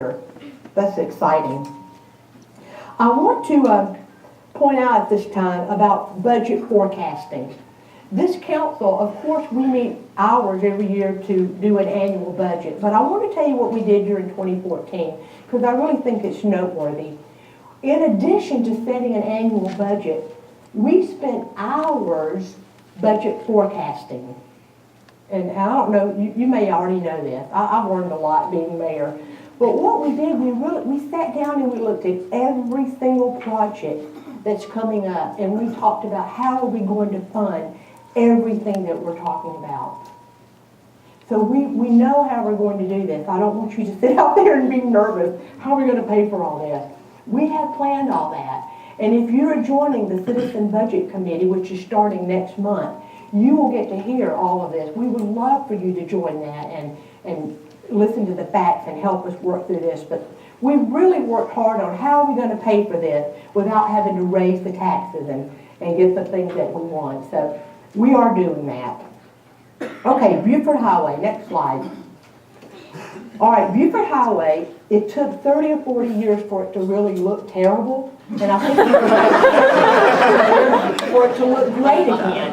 That's exciting. I want to point out at this time about budget forecasting. This council, of course, we meet hours every year to do an annual budget, but I want to tell you what we did during 2014, because I really think it's noteworthy. In addition to setting an annual budget, we spent hours budget forecasting. And I don't know, you may already know this. I've learned a lot being mayor. But what we did, we sat down and we looked at every single project that's coming up, and we talked about how are we going to fund everything that we're talking about. So we know how we're going to do this. I don't want you to sit out there and be nervous. How are we going to pay for all this? We have planned all that. And if you're joining the Citizen Budget Committee, which is starting next month, you will get to hear all of this. We would love for you to join that and listen to the facts and help us work through this. But we've really worked hard on how are we going to pay for this without having to raise the taxes and get the things that we want. So we are doing that. Okay, Buford Highway, next slide. All right, Buford Highway, it took 30 or 40 years for it to really look terrible. And I think for it to look great again.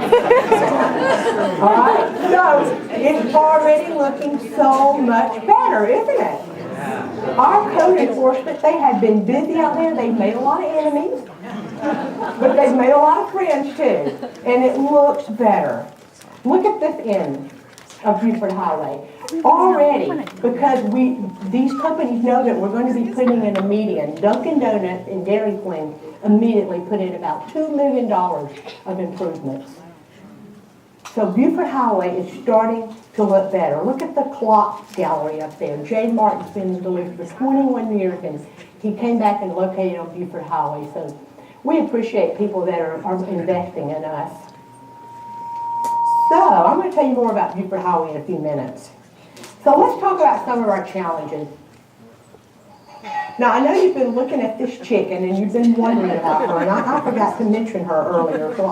All right, so it's already looking so much better, isn't it? Our code enforcement, they have been busy out there. They've made a lot of enemies, but they've made a lot of friends too. And it looks better. Look at this end of Buford Highway. Already, because these companies know that we're going to be putting in a median, Dunkin' Donuts and Dairy Queen immediately put in about $2 million of improvements. So Buford Highway is starting to look better. Look at the clock gallery up there. Jay Martin's been in Duluth for 21 years, and he came back and located on Buford Highway. So we appreciate people that are investing in us. So I'm going to tell you more about Buford Highway in a few minutes. So let's talk about some of our challenges. Now, I know you've been looking at this chicken and you've been wondering about her, and I forgot to mention her earlier, so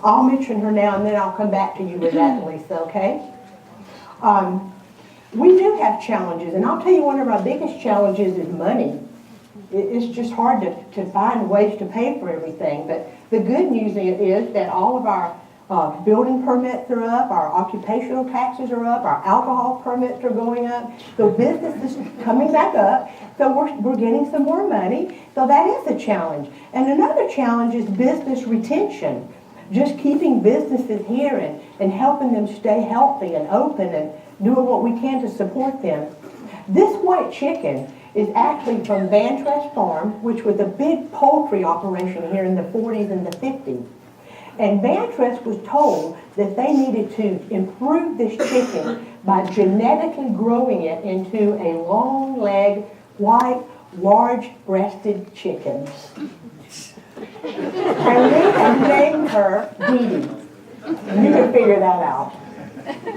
I'll mention her now and then I'll come back to you with that, Lisa, okay? We do have challenges, and I'll tell you one of our biggest challenges is money. It's just hard to find ways to pay for everything, but the good news is that all of our building permits are up, our occupational taxes are up, our alcohol permits are going up, so business is coming back up, so we're getting some more money, so that is a challenge. And another challenge is business retention, just keeping businesses here and helping them stay healthy and open and doing what we can to support them. This white chicken is actually from Van Trest Farm, which was a big poultry operation here in the 40s and the 50s. And Van Trest was told that they needed to improve this chicken by genetically growing it into a long-legged, white, large-breasted chicken. And we have named her Dee Dee. You can figure that out.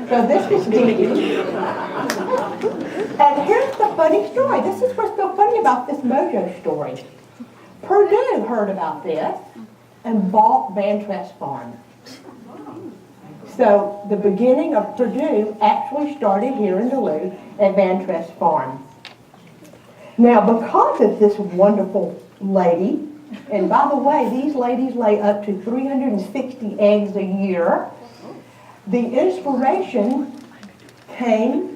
So this is Dee Dee. And here's the funny story. This is what's so funny about this Mojo story. Purdue heard about this and bought Van Trest Farm. So the beginning of Purdue actually started here in Duluth at Van Trest Farm. Now, because of this wonderful lady, and by the way, these ladies lay up to 360 eggs a year, the inspiration came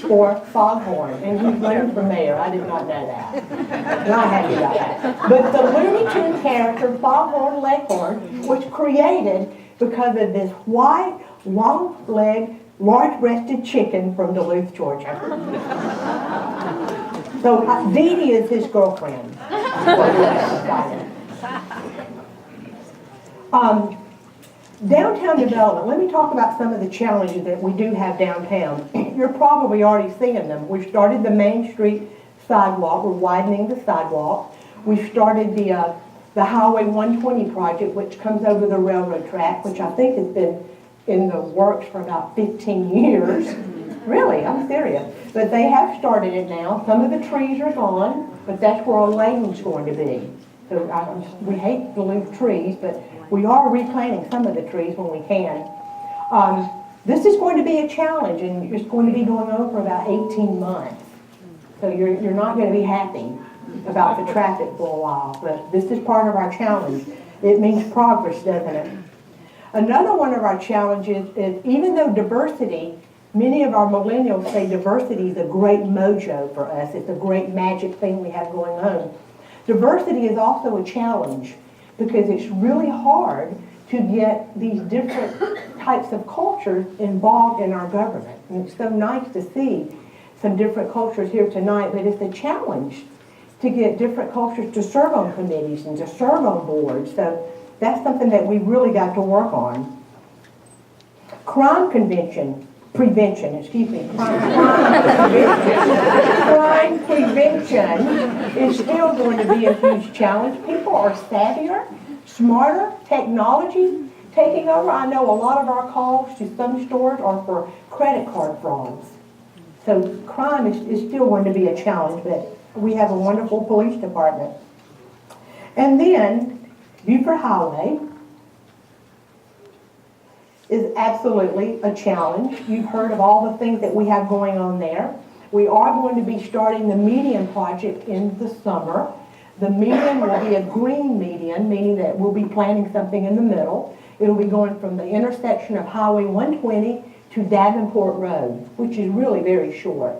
for Foghorn, and he's running for mayor. I did not know that. Not happy about that. But the Looney Tunes character, Foghorn Leghorn, was created because of this white, long-legged, large-breasted chicken from Duluth, Georgia. So Dee Dee is his girlfriend. Downtown development, let me talk about some of the challenges that we do have downtown. You're probably already seeing them. We've started the Main Street sidewalk. We're widening the sidewalk. We've started the Highway 120 project, which comes over the railroad track, which I think has been in the works for about 15 years. Really, I'm serious. But they have started it now. Some of the trees are gone, but that's where a lane's going to be. So we hate to lose trees, but we are replanting some of the trees when we can. This is going to be a challenge, and it's going to be going on for about 18 months. So you're not going to be happy about the traffic for a while, but this is part of our challenge. It means progress, doesn't it? Another one of our challenges is, even though diversity, many of our millennials say diversity is a great mojo for us. It's a great magic thing we have going on. Diversity is also a challenge because it's really hard to get these different types of cultures involved in our government. And it's so nice to see some different cultures here tonight, but it's a challenge to get different cultures to serve on committees and to serve on boards. So that's something that we've really got to work on. Crime prevention is still going to be a huge challenge. People are savvier, smarter, technology taking over. I know a lot of our calls to some stores are for credit card frauds. So crime is still going to be a challenge, but we have a wonderful police department. And then Buford Highway is absolutely a challenge. You've heard of all the things that we have going on there. We are going to be starting the median project in the summer. The median will be a green median, meaning that we'll be planting something in the middle. It'll be going from the intersection of Highway 120 to Davenport Road, which is really very short.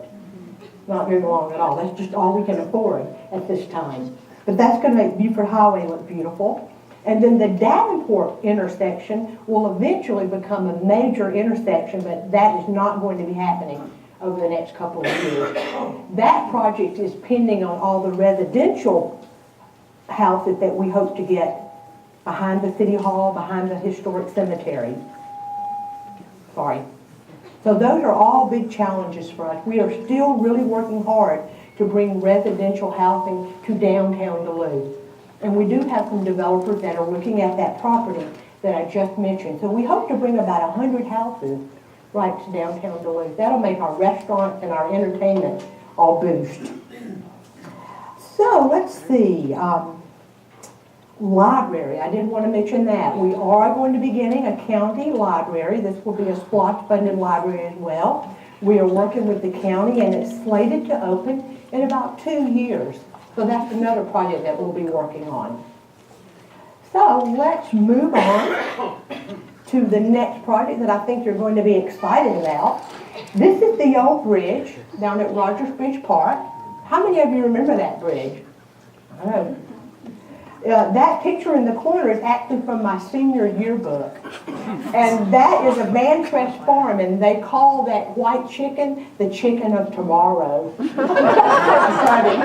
Not very long at all. That's just all we can afford at this time. But that's going to make Buford Highway look beautiful. And then the Davenport intersection will eventually become a major intersection, but that is not going to be happening over the next couple of years. That project is pending on all the residential houses that we hope to get behind the City Hall, behind the historic cemetery. Sorry. So those are all big challenges for us. We are still really working hard to bring residential housing to downtown Duluth. And we do have some developers that are looking at that property that I just mentioned. So we hope to bring about 100 houses right to downtown Duluth. That'll make our restaurants and our entertainment all boost. So let's see. Library, I did want to mention that. We are going to be getting a county library. This will be a SPLOST-funded library as well. We are working with the county, and it's slated to open in about 2 years. So that's another project that we'll be working on. So let's move on to the next project that I think you're going to be excited about. This is the old bridge down at Rogers Bridge Park. How many of you remember that bridge? Oh. That picture in the corner is actually from my senior yearbook. And that is a Van Trest farm, and they call that white chicken the chicken of tomorrow. That's funny.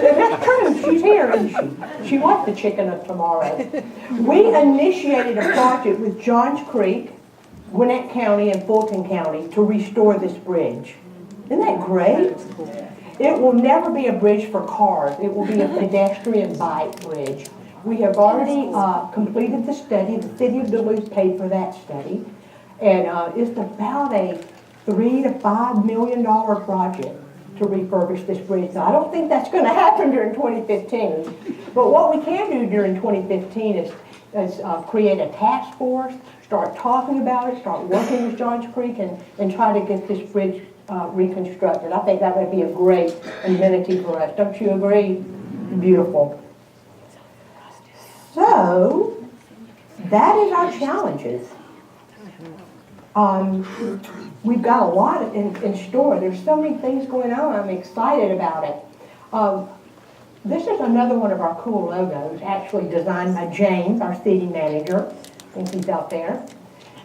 That's true. She's here, isn't she? She was the chicken of tomorrow. We initiated a project with Johns Creek, Gwinnett County, and Fulton County to restore this bridge. Isn't that great? It will never be a bridge for cars. It will be a pedestrian bike bridge. We have already completed the study. The city of Duluth paid for that study. And it's about a $3 to $5 million project to refurbish this bridge. So I don't think that's going to happen during 2015. But what we can do during 2015 is create a task force, start talking about it, start working with Johns Creek, and try to get this bridge reconstructed. I think that would be a great amenity for us. Don't you agree? Beautiful. So, that is our challenges. We've got a lot in store. There's so many things going on. I'm excited about it. This is another one of our cool logos, actually designed by James, our city manager. I think he's out there.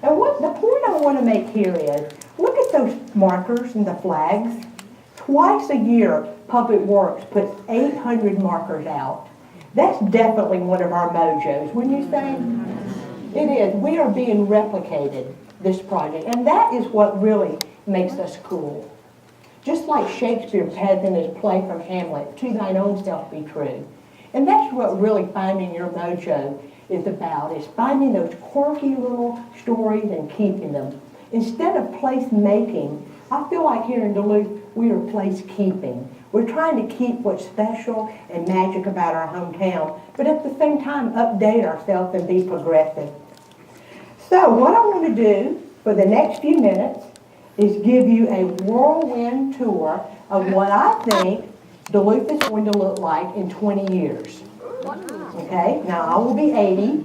And what the point I want to make here is, look at those markers and the flags. Twice a year, Public Works puts 800 markers out. That's definitely one of our mojos, wouldn't you say? It is. We are being replicated, this project, and that is what really makes us cool. Just like Shakespeare has in his play from Hamlet, to thine own self be true. And that's what really finding your mojo is about, is finding those quirky little stories and keeping them. Instead of place making, I feel like here in Duluth, we are place keeping. We're trying to keep what's special and magic about our hometown, but at the same time, update ourselves and be progressive. So what I want to do for the next few minutes is give you a whirlwind tour of what I think Duluth is going to look like in 20 years. Okay, now I will be 80.